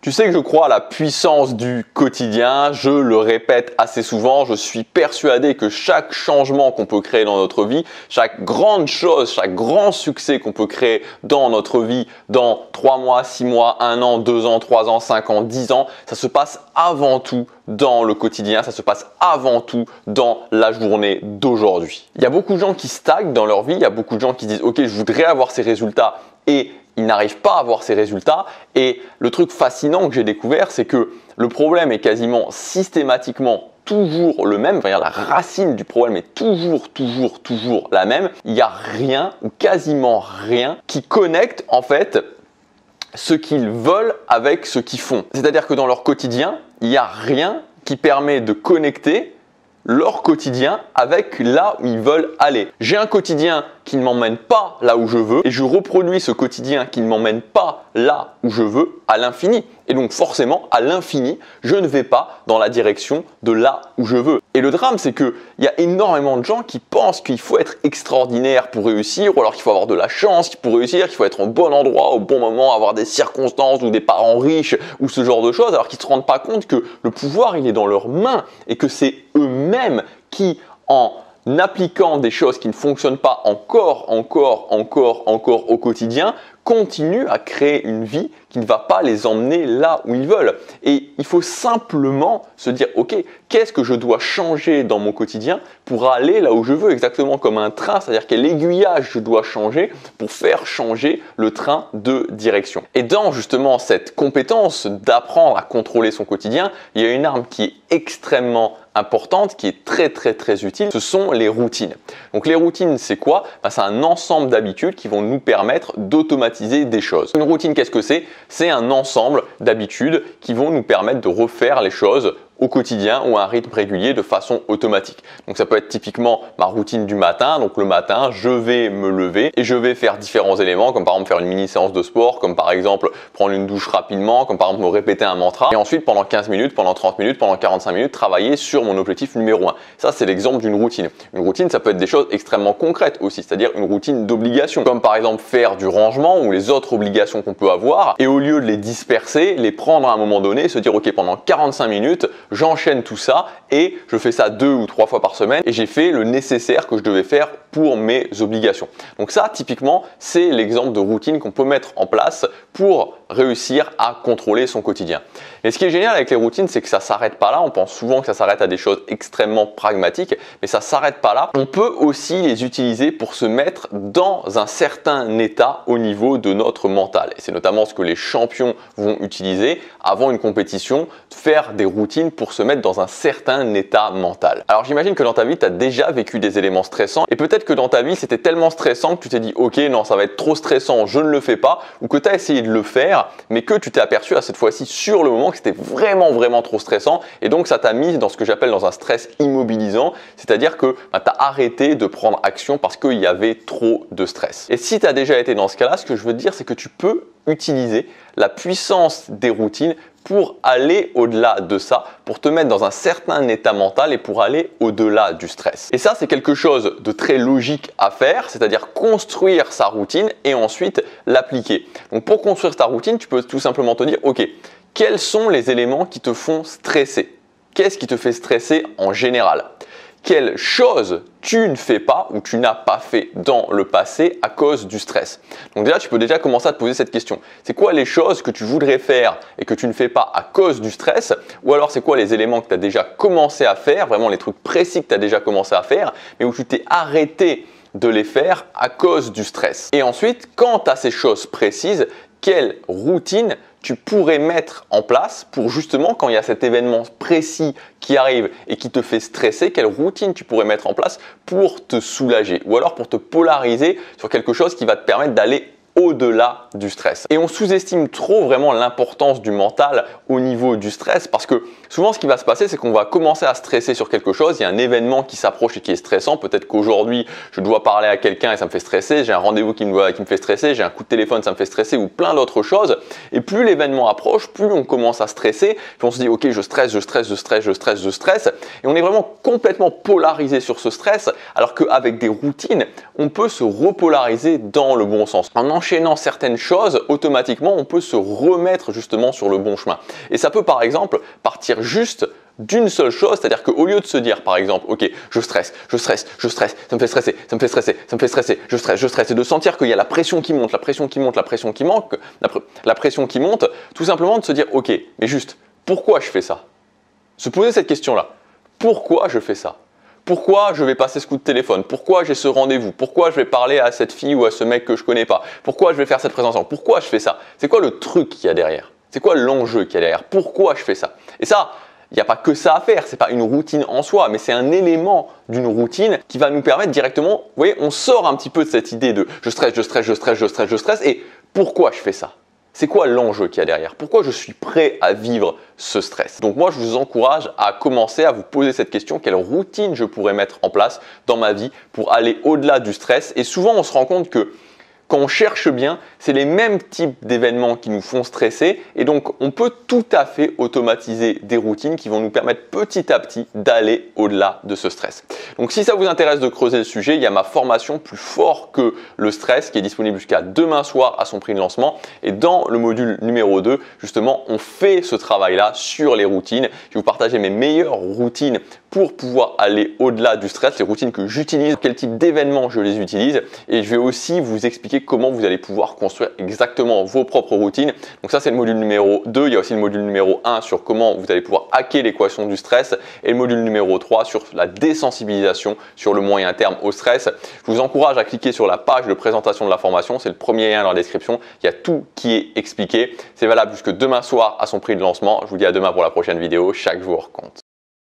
Tu sais que je crois à la puissance du quotidien, je le répète assez souvent, je suis persuadé que chaque changement qu'on peut créer dans notre vie, chaque grande chose, chaque grand succès qu'on peut créer dans notre vie dans 3 mois, 6 mois, 1 an, 2 ans, 3 ans, 5 ans, 10 ans, ça se passe avant tout dans le quotidien, ça se passe avant tout dans la journée d'aujourd'hui. Il y a beaucoup de gens qui stagnent dans leur vie, il y a beaucoup de gens qui disent « Ok, je voudrais avoir ces résultats » et ils n'arrivent pas à avoir ces résultats. Et le truc fascinant que j'ai découvert, c'est que le problème est quasiment systématiquement toujours le même. Enfin, la racine du problème est toujours la même. Il n'y a rien ou quasiment rien qui connecte en fait ce qu'ils veulent avec ce qu'ils font. C'est-à-dire que dans leur quotidien, il n'y a rien qui permet de connecter leur quotidien avec là où ils veulent aller. J'ai un quotidien qui ne m'emmène pas là où je veux et je reproduis ce quotidien qui ne m'emmène pas là où je veux à l'infini. Et donc forcément, à l'infini, je ne vais pas dans la direction de là où je veux. Et le drame, c'est qu'il y a énormément de gens qui pensent qu'il faut être extraordinaire pour réussir, ou alors qu'il faut avoir de la chance pour réussir, qu'il faut être au bon endroit, au bon moment, avoir des circonstances ou des parents riches ou ce genre de choses, alors qu'ils ne se rendent pas compte que le pouvoir, il est dans leurs mains et que c'est eux-mêmes qui, en appliquant des choses qui ne fonctionnent pas encore au quotidien, continuent à créer une vie qui ne va pas les emmener là où ils veulent. Et il faut simplement se dire, ok, qu'est-ce que je dois changer dans mon quotidien pour aller là où je veux, exactement comme un train, c'est-à-dire quel aiguillage je dois changer pour faire changer le train de direction. Et dans justement cette compétence d'apprendre à contrôler son quotidien, il y a une arme qui est extrêmement importante, qui est très utile, ce sont les routines. Donc les routines, c'est quoi? C'est un ensemble d'habitudes qui vont nous permettre d'automatiser des choses. Une routine, qu'est-ce que c'est? C'est un ensemble d'habitudes qui vont nous permettre de refaire les choses au quotidien ou à un rythme régulier de façon automatique. Donc ça peut être typiquement ma routine du matin. Donc le matin, je vais me lever et je vais faire différents éléments, comme par exemple faire une mini séance de sport, comme par exemple prendre une douche rapidement, comme par exemple me répéter un mantra. Et ensuite, pendant 15 minutes, pendant 30 minutes, pendant 45 minutes, travailler sur mon objectif numéro 1. Ça, c'est l'exemple d'une routine. Une routine, ça peut être des choses extrêmement concrètes aussi, c'est-à-dire une routine d'obligation, comme par exemple faire du rangement ou les autres obligations qu'on peut avoir. Et au lieu de les disperser, les prendre à un moment donné, se dire ok, pendant 45 minutes, j'enchaîne tout ça et je fais ça 2 ou 3 fois par semaine et j'ai fait le nécessaire que je devais faire pour mes obligations. Donc ça, typiquement, c'est l'exemple de routine qu'on peut mettre en place pour réussir à contrôler son quotidien. Et ce qui est génial avec les routines, c'est que ça ne s'arrête pas là. On pense souvent que ça s'arrête à des choses extrêmement pragmatiques, mais ça ne s'arrête pas là. On peut aussi les utiliser pour se mettre dans un certain état au niveau de notre mental. Et c'est notamment ce que les champions vont utiliser avant une compétition, faire des routines pour se mettre dans un certain état mental. Alors j'imagine que dans ta vie, tu as déjà vécu des éléments stressants et peut-être que dans ta vie, c'était tellement stressant que tu t'es dit « Ok, non, ça va être trop stressant, je ne le fais pas » ou que tu as essayé de le faire, mais que tu t'es aperçu à cette fois-ci sur le moment que c'était vraiment trop stressant et donc ça t'a mis dans ce que j'appelle dans un stress immobilisant, c'est-à-dire que tu as arrêté de prendre action parce qu'il y avait trop de stress. Et si tu as déjà été dans ce cas-là, ce que je veux te dire, c'est que tu peux utiliser la puissance des routines pour aller au-delà de ça, pour te mettre dans un certain état mental et pour aller au-delà du stress. Et ça, c'est quelque chose de très logique à faire, c'est-à-dire construire sa routine et ensuite l'appliquer. Donc pour construire ta routine, tu peux tout simplement te dire, ok, quels sont les éléments qui te font stresser? Qu'est-ce qui te fait stresser en général? Quelles choses tu ne fais pas ou tu n'as pas fait dans le passé à cause du stress? Donc déjà, tu peux déjà commencer à te poser cette question. C'est quoi les choses que tu voudrais faire et que tu ne fais pas à cause du stress? Ou alors c'est quoi les éléments que tu as déjà commencé à faire, vraiment les trucs précis que tu as déjà commencé à faire, mais où tu t'es arrêté de les faire à cause du stress? Et ensuite, quand tu as ces choses précises, quelle routine tu pourrais mettre en place pour justement quand il y a cet événement précis qui arrive et qui te fait stresser, quelle routine tu pourrais mettre en place pour te soulager ou alors pour te polariser sur quelque chose qui va te permettre d'aller au-delà du stress. Et on sous-estime trop vraiment l'importance du mental au niveau du stress parce que souvent ce qui va se passer, c'est qu'on va commencer à stresser sur quelque chose, il y a un événement qui s'approche et qui est stressant, peut-être qu'aujourd'hui je dois parler à quelqu'un et ça me fait stresser, j'ai un rendez-vous qui me fait stresser, j'ai un coup de téléphone, ça me fait stresser ou plein d'autres choses et plus l'événement approche, plus on commence à stresser, puis on se dit ok je stresse et on est vraiment complètement polarisé sur ce stress alors qu'avec des routines, on peut se repolariser dans le bon sens. En enchaînant certaines choses, automatiquement, on peut se remettre justement sur le bon chemin. Et ça peut par exemple partir juste d'une seule chose, c'est-à-dire qu'au lieu de se dire par exemple, ok, je stresse, ça me fait stresser, je stresse, et de sentir qu'il y a la pression qui monte, la pression qui monte, la pression qui monte, tout simplement de se dire, ok, mais juste, pourquoi je fais ça? Se poser cette question-là, pourquoi je fais ça? Pourquoi je vais passer ce coup de téléphone? Pourquoi j'ai ce rendez-vous? Pourquoi je vais parler à cette fille ou à ce mec que je connais pas? Pourquoi je vais faire cette présentation? Pourquoi je fais ça? C'est quoi le truc qu'il y a derrière? C'est quoi l'enjeu qu'il y a derrière? Pourquoi je fais ça? Et ça, il n'y a pas que ça à faire, ce n'est pas une routine en soi, mais c'est un élément d'une routine qui va nous permettre directement, vous voyez, on sort un petit peu de cette idée de je stresse, et pourquoi je fais ça? C'est quoi l'enjeu qu'il y a derrière? Pourquoi je suis prêt à vivre ce stress? Donc moi, je vous encourage à commencer à vous poser cette question, quelle routine je pourrais mettre en place dans ma vie pour aller au-delà du stress? Et souvent, on se rend compte que quand on cherche bien, c'est les mêmes types d'événements qui nous font stresser et donc on peut tout à fait automatiser des routines qui vont nous permettre petit à petit d'aller au-delà de ce stress. Donc si ça vous intéresse de creuser le sujet, il y a ma formation Plus fort que le stress qui est disponible jusqu'à demain soir à son prix de lancement et dans le module numéro 2, justement, on fait ce travail-là sur les routines. Je vais vous partager mes meilleures routines pour pouvoir aller au-delà du stress, les routines que j'utilise, quel type d'événements je les utilise et je vais aussi vous expliquer comment vous allez pouvoir construire exactement vos propres routines. Donc ça, c'est le module numéro 2. Il y a aussi le module numéro 1 sur comment vous allez pouvoir hacker l'équation du stress et le module numéro 3 sur la désensibilisation sur le moyen terme au stress. Je vous encourage à cliquer sur la page de présentation de la formation. C'est le premier lien dans la description. Il y a tout qui est expliqué. C'est valable jusque demain soir à son prix de lancement. Je vous dis à demain pour la prochaine vidéo. Chaque jour compte.